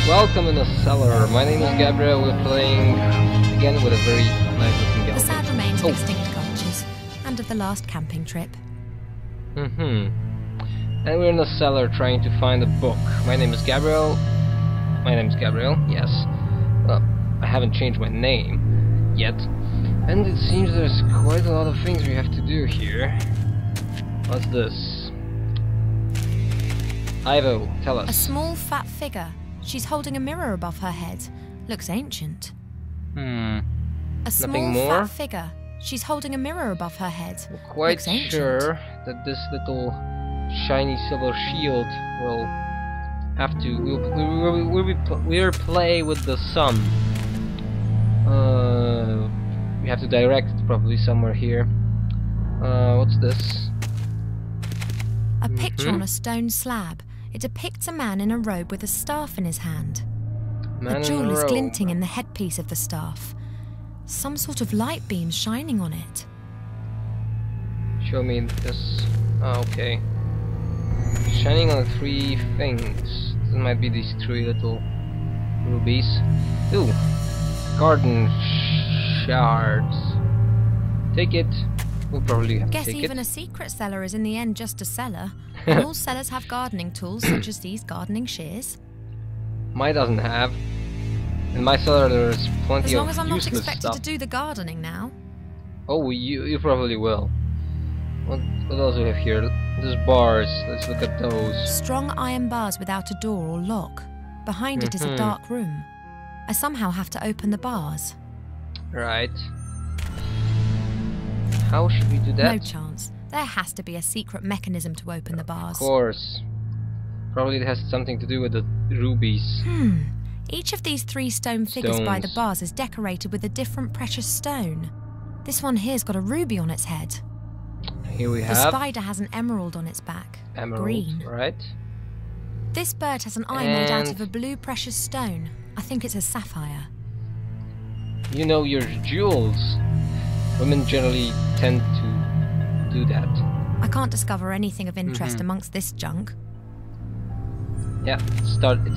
Welcome in the cellar. My name is Gabriel. We're playing again with a very nice looking gal. The sad remains of extinct cultures and of the last camping trip. And we're in the cellar trying to find a book. My name is Gabriel. Yes. Well, I haven't changed my name yet. And it seems there's quite a lot of things we have to do here. What's this? Ivo, tell us. A small fat figure. She's holding a mirror above her head. Looks ancient. A small fat figure. She's holding a mirror above her head. I'm quite sure that this little shiny silver shield will have to. We'll play with the sun. We have to direct it probably somewhere here. What's this? A picture on a stone slab. It depicts a man in a robe with a staff in his hand. A jewel is glinting in the headpiece of the staff. Some sort of light beam shining on it. Show me this. Oh, okay. Shining on 3 things. This might be these 3 little rubies. Ooh, garden shards. Take it. We'll probably have to take it. Guess even a secret cellar is in the end just a cellar. And all cellars have gardening tools such as these gardening shears. Mine doesn't have. In my cellar there's plenty of useless stuff. As long as I'm not expected to do the gardening now. Oh, you probably will. What else do we have here? There's bars. Let's look at those. Strong iron bars without a door or lock. Behind it is a dark room. I somehow have to open the bars. Right. How should we do that? No chance. There has to be a secret mechanism to open the bars. Of course. Probably it has something to do with the rubies. Each of these 3 stone figures by the bars is decorated with a different precious stone. This one here's got a ruby on its head. Here we have... The spider has an emerald on its back. Emerald, green. Right. This bird has an eye made out of a blue precious stone. I think it's a sapphire. You know your jewels. Women generally tend to do that. I can't discover anything of interest amongst this junk. Yeah, it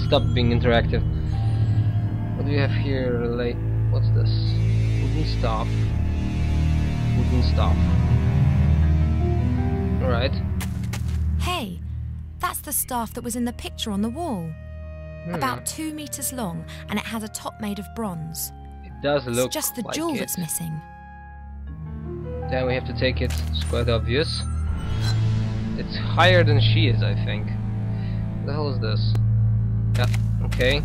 stopped being interactive. What do we have here? What's this? Wooden staff. Wooden staff. Alright. Hey, that's the staff that was in the picture on the wall. About 2 meters long, and it has a top made of bronze. It does look It's just the like jewel it. that's missing. Then we have to take it. It's quite obvious. It's higher than she is, I think. What the hell is this? Yeah, okay.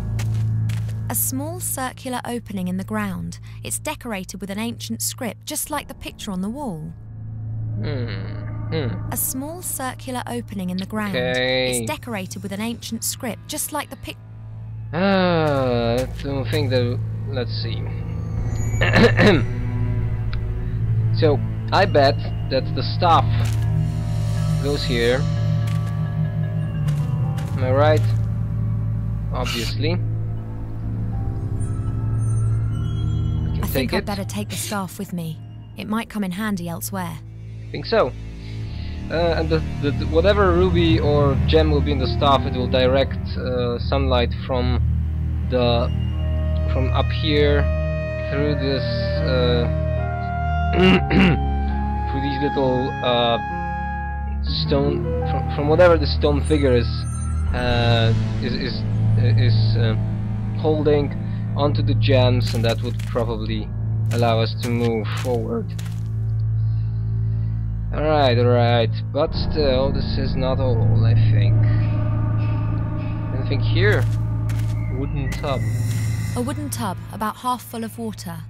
A small circular opening in the ground. It's decorated with an ancient script, just like the picture on the wall. A small circular opening in the ground. Okay. It's decorated with an ancient script, just like the picture. I don't think that... Let's see. So, I bet that the staff goes here. Am I right? Obviously. I think I'd better take the staff with me. It might come in handy elsewhere. I think so. And whatever ruby or gem will be in the staff, it will direct sunlight from up here through this through these little stone from whatever the stone figure is holding onto the gems, and that would probably allow us to move forward. Alright, but still, this is not all, I think. Anything here? Wooden tub. A wooden tub, about half full of water.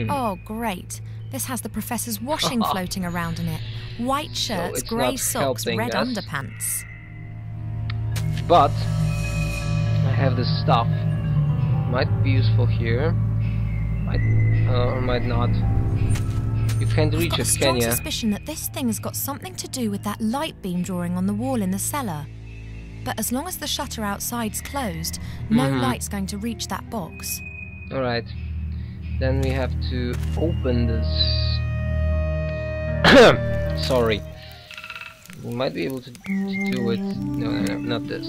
Oh, great. This has the professor's washing floating around in it. White shirts, grey socks, red underpants. But I have this stuff. Might be useful here. Might or might not. You can't reach it, can you? I've got a strong suspicion that this thing has got something to do with that light beam drawing on the wall in the cellar. But as long as the shutter outside's closed, no light's going to reach that box. Alright. Then we have to open this. Sorry. We might be able to do it. No, not this.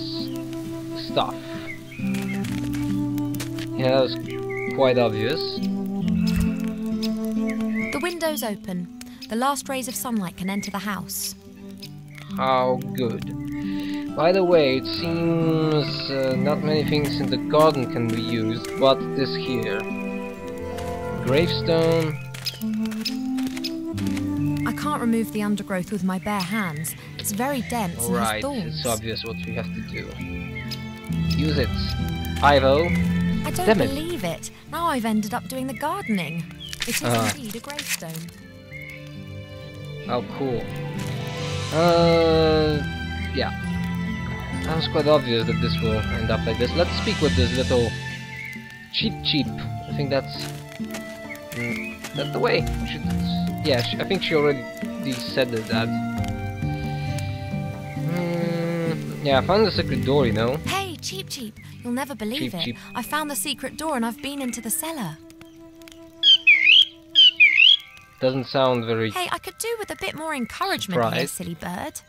Stuff. Yeah, that was quite obvious. The window's open. The last rays of sunlight can enter the house. How good. By the way, it seems not many things in the garden can be used, but this here. Gravestone. I can't remove the undergrowth with my bare hands. It's very dense and has Right, thorns. it's obvious what we have to do. Use it. Ivo. I don't believe it. Now I've ended up doing the gardening. It is indeed a gravestone. Oh, cool. Yeah. That was quite obvious that this will end up like this. Let's speak with this little cheap. I think that's the way. Yeah, I think she already said that. Yeah, I found the secret door, you know. Hey, cheap. You'll never believe it. I found the secret door and I've been into the cellar. Doesn't sound very. Hey, I could do with a bit more encouragement here, silly bird.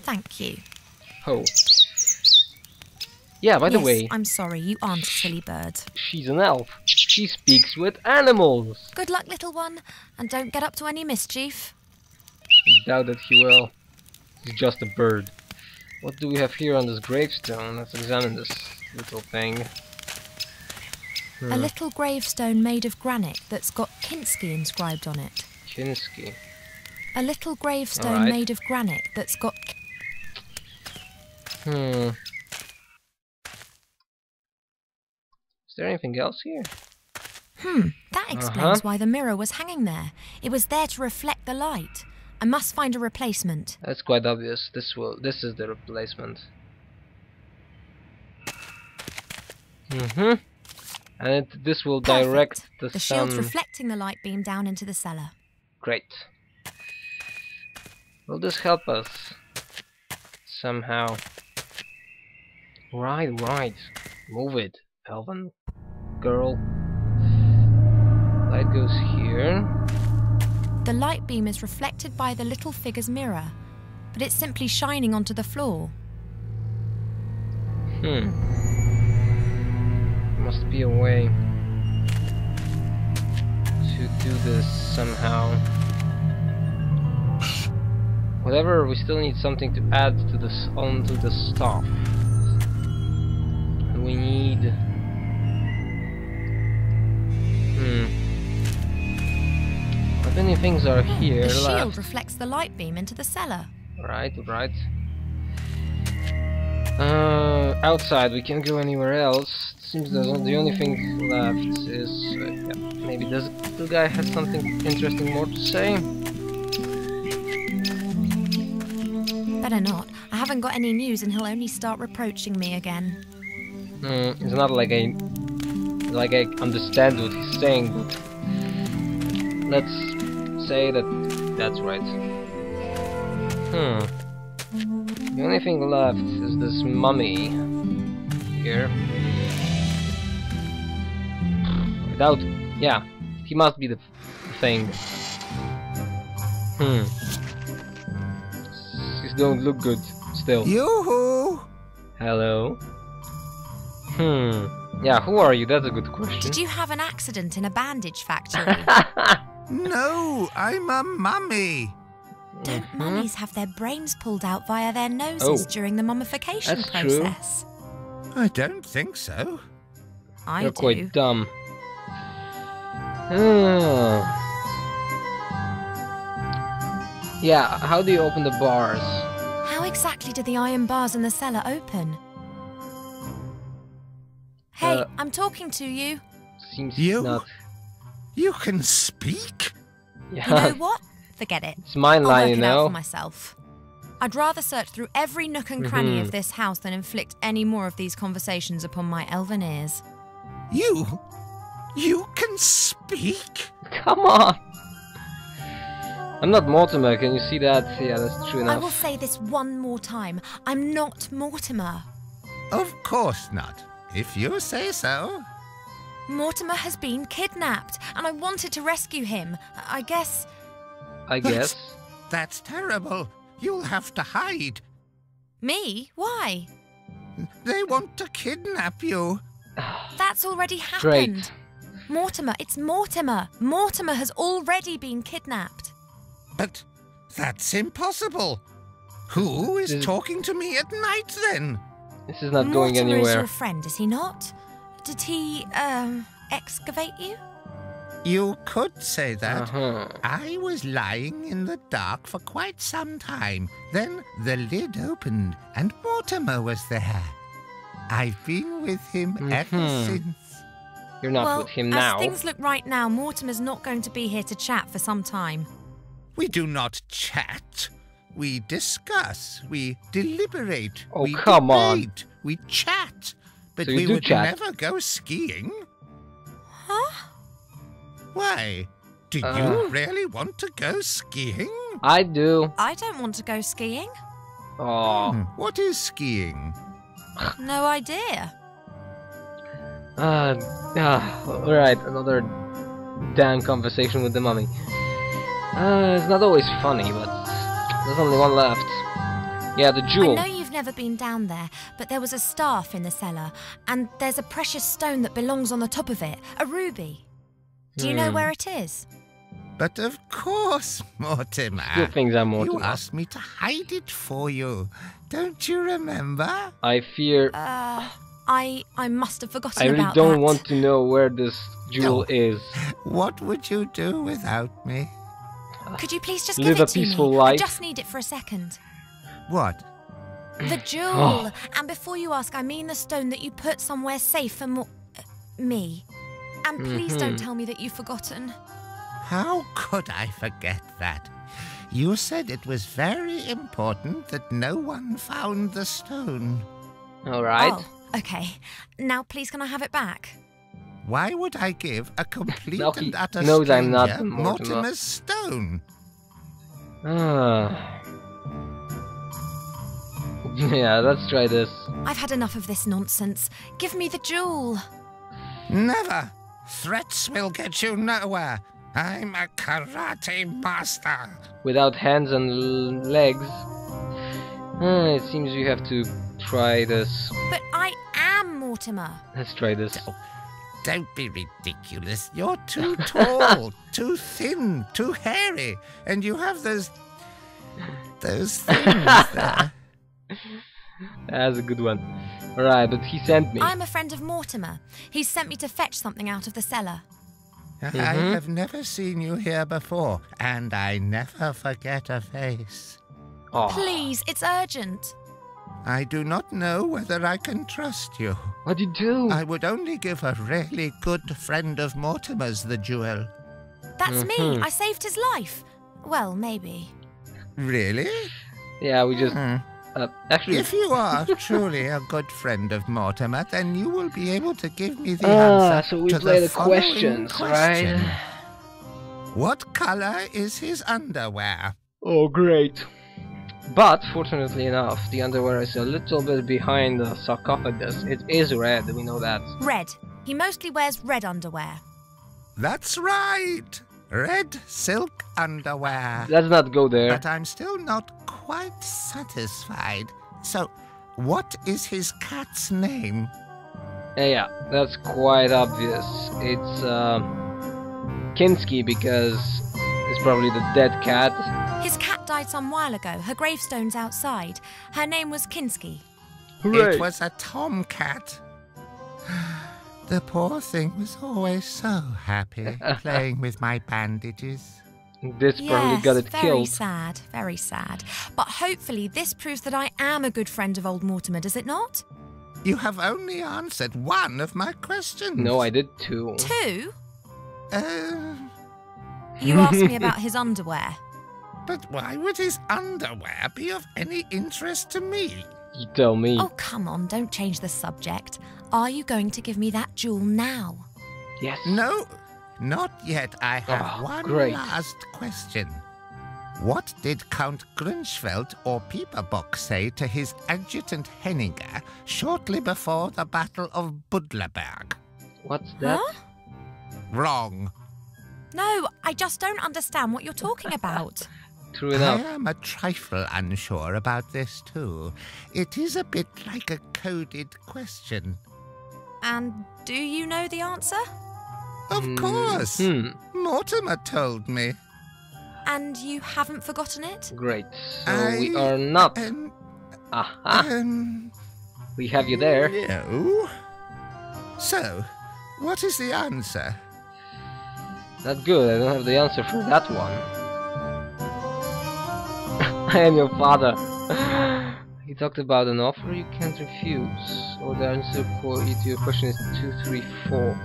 Thank you. Oh. Yeah, by the way... I'm sorry, you aren't a silly bird. She's an elf. She speaks with animals. Good luck, little one, and don't get up to any mischief. I doubt that he will. He's just a bird. What do we have here on this gravestone? Let's examine this little thing. A little gravestone made of granite that's got Kinski inscribed on it. Kinski. A little gravestone made of granite that's got... Is there anything else here? That explains why the mirror was hanging there. It was there to reflect the light. I must find a replacement. That's quite obvious. This is the replacement. And this will direct the sun. shield's reflecting the light beam down into the cellar. Great. Will this help us somehow? Right. Move it, Elven girl. Light goes here. The light beam is reflected by the little figure's mirror, but it's simply shining onto the floor. Must be a way to do this somehow. Whatever, we still need something to add to this onto the stuff. And we need Not many things are here. The shield reflects the light beam into the cellar. Right. Outside, we can't go anywhere else. It seems the only thing left is maybe this little guy has something interesting more to say. Better not. I haven't got any news, and he'll only start reproaching me again. It's not like I understand what he's saying, but let's say that's right. The only thing left is this mummy here. He must be the thing. These don't look good still. Yoo-hoo! Hello. Yeah, who are you? That's a good question. Did you have an accident in a bandage factory? No, I'm a mummy. Don't mummies have their brains pulled out via their noses during the mummification process? True. I don't think so. You're quite dumb. Yeah, how do you open the bars? How exactly do the iron bars in the cellar open? Hey, I'm talking to you. Seems You? not. You can speak? Yeah. You know what? Forget it. It's mine line, I'll you work it out know. for myself. I'd rather search through every nook and cranny of this house than inflict any more of these conversations upon my elven ears. You can speak? Come on. I'm not Mortimer, can you see that? Yeah, that's true enough. I will say this one more time. I'm not Mortimer. Of course not. If you say so. Mortimer has been kidnapped, and I wanted to rescue him. I guess... That's terrible. You'll have to hide. Me? Why? They want to kidnap you. That's already happened. Great. Mortimer, it's Mortimer. Mortimer has already been kidnapped. But that's impossible. Who is talking to me at night then? This is not going Mortimer is anywhere. your friend, is he not? Did he, excavate you? You could say that. Uh-huh. I was lying in the dark for quite some time. Then the lid opened and Mortimer was there. I've been with him ever since. You're not with him now. As things look right now, Mortimer's not going to be here to chat for some time. We do not chat. We discuss. We deliberate. Oh, we come on. debate. We chat. But So you we do would chat. never go skiing. Huh? Why? Do you really want to go skiing? I do. I don't want to go skiing. Oh. What is skiing? No idea. Alright, another damn conversation with the mummy. It's not always funny, but there's only one left. Yeah, the jewel. I know you've never been down there, but there was a staff in the cellar, and there's a precious stone that belongs on the top of it, a ruby. Do you know where it is? But of course, Mortimer. Good things are Mortimer. You asked me to hide it for you. Don't you remember? I fear... I must have forgotten I really about don't that. want to know where this jewel is. What would you do without me? Could you please just Live give a it to peaceful me? life. I just need it for a second. What? The jewel! And before you ask, I mean the stone that you put somewhere safe for me. And please don't tell me that you've forgotten. How could I forget that? You said it was very important that no one found the stone. Alright. Oh, okay. Now please can I have it back? Why would I give a complete Now he and utter knows stranger I'm not Mortimer. Mortimer's stone? Yeah, let's try this. I've had enough of this nonsense. Give me the jewel. Never! Threats will get you nowhere. I'm a karate master. Without hands and legs. It seems you have to try this. But I am Mortimer. Let's try this. Don't be ridiculous. You're too tall, too thin, too hairy, and you have those things there. That's a good one. Alright, but he sent me. I'm a friend of Mortimer. He's sent me to fetch something out of the cellar. I have never seen you here before, and I never forget a face. Oh, Please, it's urgent. I do not know whether I can trust you. what'd you do? I would only give a really good friend of Mortimer's the jewel. That's me. I saved his life. Well, maybe. Really? Yeah, we just... actually... If you are truly a good friend of Mortimer, then you will be able to give me the answer so we to play the the following questions, question. right? What color is his underwear? Oh, great. But, fortunately enough, the underwear is a little bit behind the sarcophagus. It is red, we know that. Red. He mostly wears red underwear. That's right! Red silk underwear. Let's not go there. But I'm still not quite satisfied. So, what is his cat's name? Yeah, that's quite obvious. It's, Kinski, because it's probably the dead cat. His cat died some while ago. Her gravestone's outside. Her name was Kinski. Hooray! It was a tomcat. The poor thing was always so happy playing with my bandages. This probably got it very killed. sad, very sad. But hopefully this proves that I am a good friend of old Mortimer, does it not? You have only answered one of my questions. No, I did two. Two? Uh, You asked me about his underwear. but why would his underwear be of any interest to me? You tell me. Oh, come on, don't change the subject. Are you going to give me that jewel now? Yes. No, not yet. I have one great. last question. What did Count Grunschfeld or Pieperbock say to his adjutant Henninger shortly before the Battle of Budlerberg? What's that? Huh? Wrong. No, I just don't understand what you're talking about. True enough. I am a trifle unsure about this too. It is a bit like a coded question. And do you know the answer? Of course. Mortimer told me. And you haven't forgotten it? Great. So we are not. Aha! We have you there. No. So, what is the answer? Not good. I don't have the answer for that one. I am your father. He talked about an offer you can't refuse, or the answer to your question is 2, 3, 4.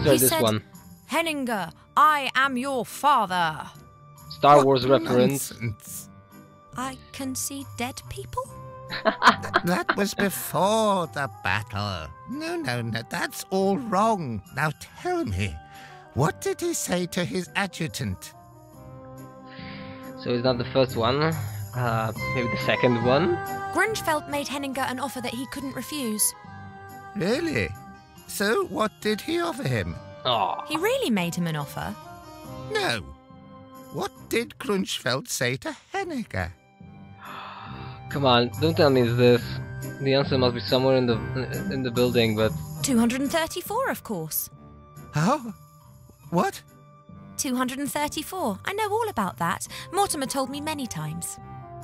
So this one. Henninger, I am your father. Star Wars reference. Nonsense. I can see dead people? That was before the battle. No, that's all wrong. Now tell me, what did he say to his adjutant? So it's not the first one, maybe the second one? Grunschfeld made Henninger an offer that he couldn't refuse. Really? So what did he offer him? Oh. He really made him an offer? No. What did Grunschfeld say to Henninger? Come on, don't tell me this. The answer must be somewhere in the building, but 234, of course. How? What? 234. I know all about that. Mortimer told me many times.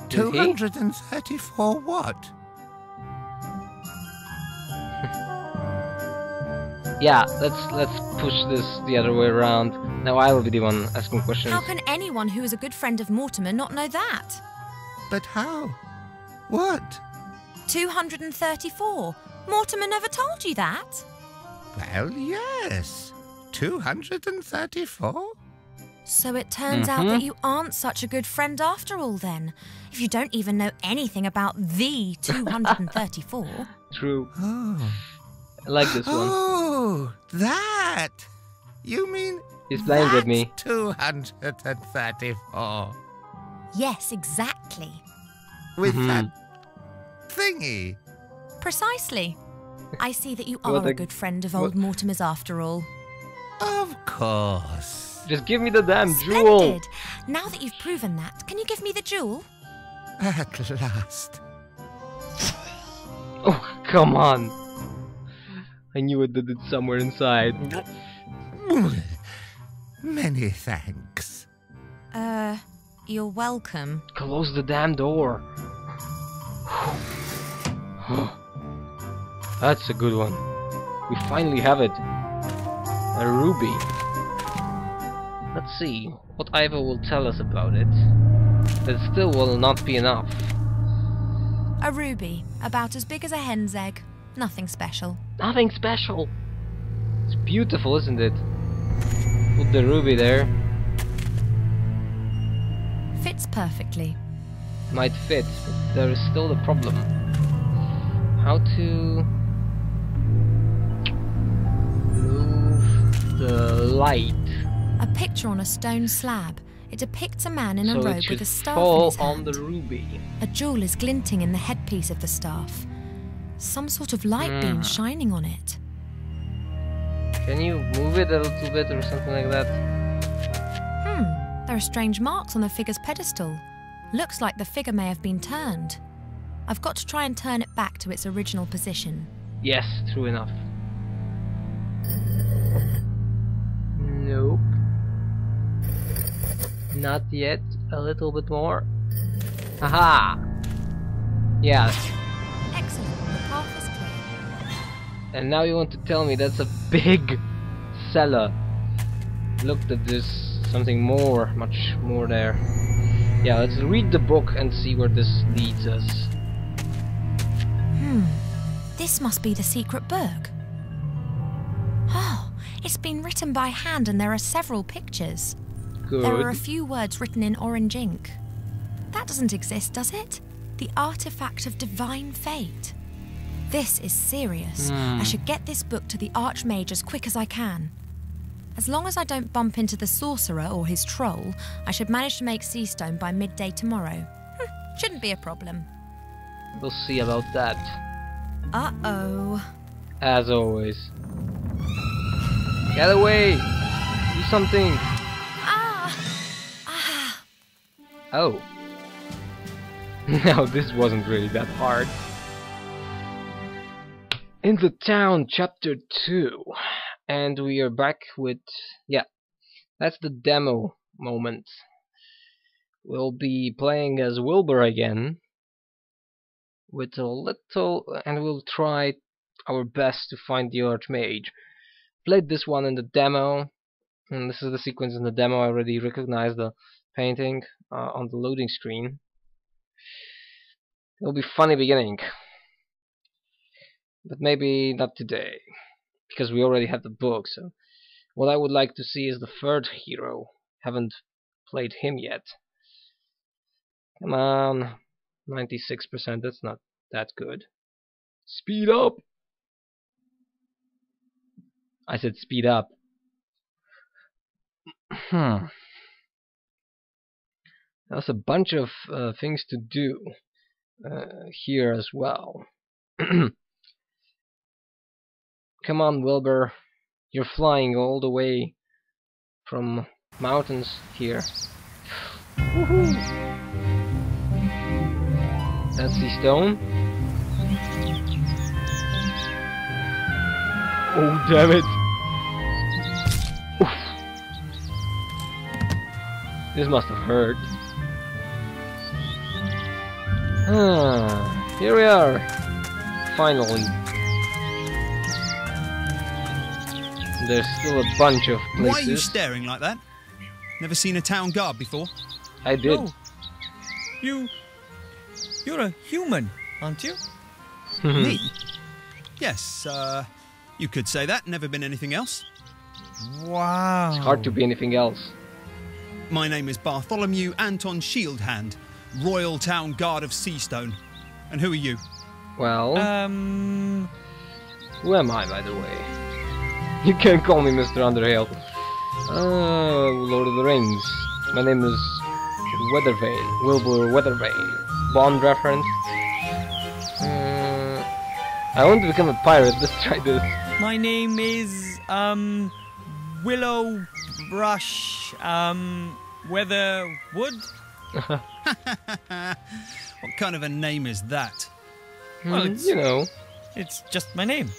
234 what? yeah, let's push this the other way around. Now I will be the one asking questions. How can anyone who is a good friend of Mortimer not know that? But how? What? 234. Mortimer never told you that? Well, yes. 234? So it turns out that you aren't such a good friend after all then, if you don't even know anything about the 234. True. Oh. I like this one. Oh, that! You mean He's playing with me. 234. Yes, exactly. With that thingy. Precisely. I see that you are a good friend of old Mortimer's after all. Of course. Just give me the damn jewel. Splendid. Now that you've proven that, can you give me the jewel? At last. Oh, come on. I knew it did it somewhere inside. Many thanks. You're welcome. Close the damn door. That's a good one. We finally have it. A ruby. Let's see what Ivo will tell us about it. But it still will not be enough. A ruby, about as big as a hen's egg. Nothing special. Nothing special. It's beautiful, isn't it? Put the ruby there. Fits perfectly. Might fit, but there is still the problem. How to move the light? A picture on a stone slab. It depicts a man in a So robe it with should a staff fall in his hand. on the ruby. A jewel is glinting in the headpiece of the staff. Some sort of light beam shining on it. Can you move it a little bit or something like that? There are strange marks on the figure's pedestal. Looks like the figure may have been turned. I've got to try and turn it back to its original position. Yes, true enough. Nope. Not yet. A little bit more. Haha! Yeah. Excellent. The path is clear. And now you want to tell me that's a big cellar. Look, that there's something more, much more there. Yeah, let's read the book and see where this leads us. This must be the secret book. Oh, it's been written by hand and there are several pictures. Good. There are a few words written in orange ink. That doesn't exist, does it? The artifact of divine fate. This is serious. I should get this book to the Archmage as quick as I can. As long as I don't bump into the sorcerer or his troll, I should manage to make Seastone by midday tomorrow. Shouldn't be a problem. We'll see about that. Uh-oh. As always. Get away! Do something! Oh. No, this wasn't really that hard. In the Town, Chapter 2. And we are back with... yeah, that's the demo moment. We'll be playing as Wilbur again. With a little... and we'll try our best to find the Archmage. Played this one in the demo. And this is the sequence in the demo. I already recognized the painting on the loading screen. It'll be funny beginning. But maybe not today. Because we already have the book, so... what I would like to see is the third hero. Haven't played him yet. Come on. 96%, that's not that good. Speed up! I said speed up. There's a bunch of things to do here as well. Come on, Wilbur. You're flying all the way from mountains here. Woohoo! That's the stone. Oh, damn it! Oof. This must have hurt. Here we are. Finally. There's still a bunch of places. Why are you staring like that? Never seen a town guard before? I did. Oh. You're a human, aren't you? Me? Yes, you could say that. Never been anything else. Wow. It's hard to be anything else. My name is Bartholomew Anton Shieldhand, Royal Town Guard of Seastone. And who are you? Well... who am I, by the way? You can call me Mr. Underhill. Oh, Lord of the Rings. My name is Weathervane. Wilbur Weathervane. Bond reference. I want to become a pirate. Let's try this. My name is Willow Brush Weatherwood. What kind of a name is that? Well, it's, you know, it's just my name.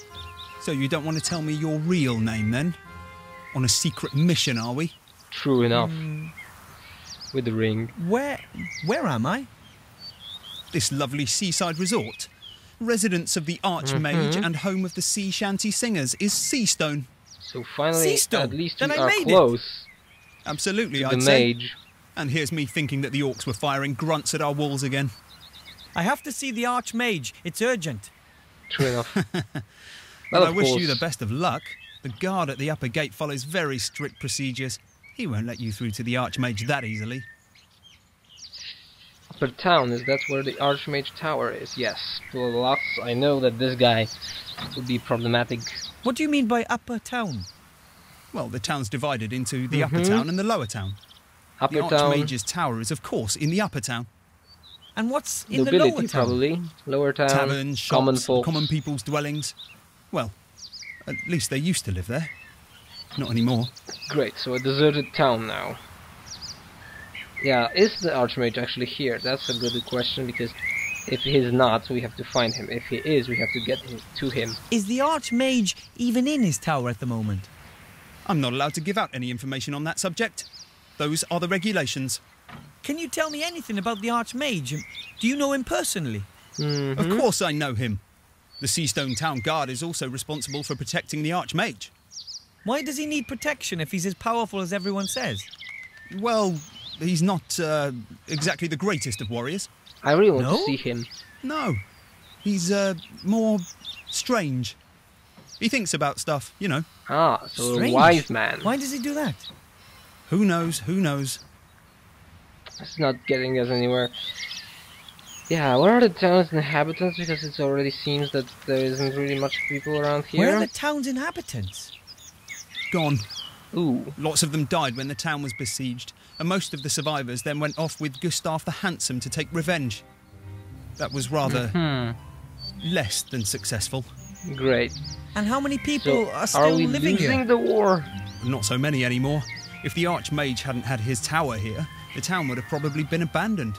So you don't want to tell me your real name then? On a secret mission, are we? True enough. With the ring. Where am I? This lovely seaside resort. Residence of the Archmage and home of the sea shanty singers is Seastone. So finally, Seastone. at least Then we I are made close. Absolutely, to I'd the say. mage. And here's me thinking that the orcs were firing grunts at our walls again. I have to see the Archmage. It's urgent. True enough. Well, I of wish course. you the best of luck. The guard at the upper gate follows very strict procedures. He won't let you through to the Archmage that easily. Upper Town, is that where the Archmage Tower is? Yes. Plus, I know that this guy would be problematic. What do you mean by Upper Town? Well, the town's divided into the upper town and the lower town. Upper The Town, Archmage's tower is, of course, in the upper town. And what's in the nobility lower town? probably. Lower Town, Taverns, common shops, folks. common people's dwellings. Well, at least they used to live there. Not anymore. Great, so a deserted town now. Yeah, is the Archmage actually here? That's a good question, because if he is not, we have to find him. If he is, we have to get to him. Is the Archmage even in his tower at the moment? I'm not allowed to give out any information on that subject. Those are the regulations. Can you tell me anything about the Archmage? Do you know him personally? Of course I know him. The Seastone Town Guard is also responsible for protecting the Archmage. Why does he need protection if he's as powerful as everyone says? Well, he's not exactly the greatest of warriors. I really want No? to see him. No, he's more strange. He thinks about stuff, you know. Ah, so Strange. a wise man. Why does he do that? Who knows, who knows. It's not getting us anywhere. Yeah, where are the town's inhabitants? Because it already seems that there isn't really much people around here. Where are the town's inhabitants? Gone. Ooh. Lots of them died when the town was besieged, and most of the survivors then went off with Gustav the Handsome to take revenge. That was rather less than successful. Great. And how many people So, are still are we living losing here? the war? Not so many anymore. If the Archmage hadn't had his tower here, the town would have probably been abandoned.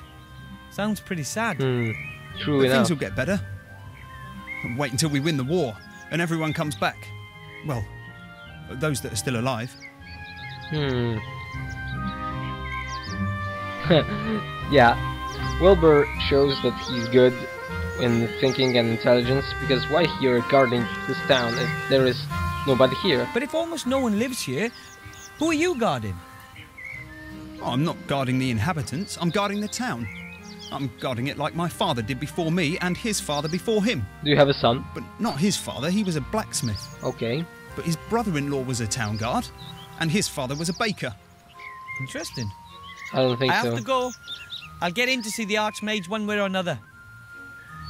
Sounds pretty sad. True But enough. things will get better. Wait until we win the war and everyone comes back. Well, those that are still alive. Yeah, Wilbur shows that he's good in thinking and intelligence, because why here guarding this town if there is nobody here? But if almost no one lives here, who are you guarding? Oh, I'm not guarding the inhabitants, I'm guarding the town. I'm guarding it like my father did before me and his father before him. Do you have a son? But not his father, he was a blacksmith. Okay. But his brother-in-law was a town guard, and his father was a baker. Interesting. I don't think I so. have to go. I'll get in to see the Archmage one way or another.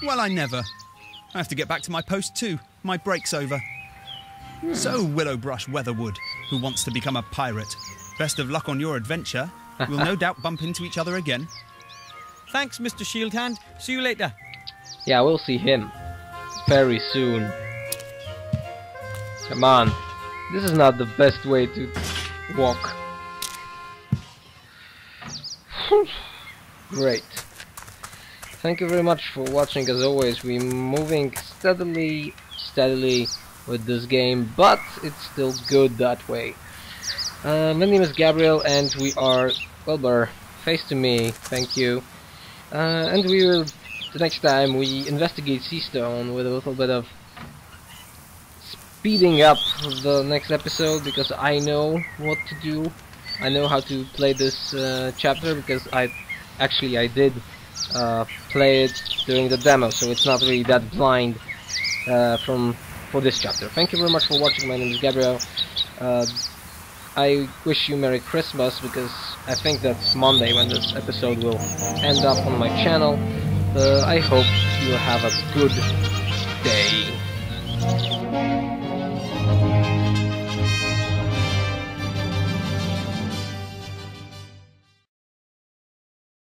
Well, I never. I have to get back to my post too. My break's over. So, Willowbrush Weatherwood, who wants to become a pirate, best of luck on your adventure. We'll no doubt bump into each other again. Thanks, Mr. Shieldhand. See you later. Yeah, we'll see him very soon. Come on. This is not the best way to walk. Great. Thank you very much for watching. As always, we're moving steadily with this game, but it's still good that way. My name is Gabriel, and we are Wilbur. Face to me, thank you. And we will, the next time, we investigate Seastone with a little bit of speeding up the next episode, because I know what to do. I know how to play this chapter, because I did play it during the demo, so it's not really that blind for this chapter. Thank you very much for watching. My name is Gabriel. I wish you Merry Christmas, because I think that's Monday when this episode will end up on my channel. I hope you have a good day.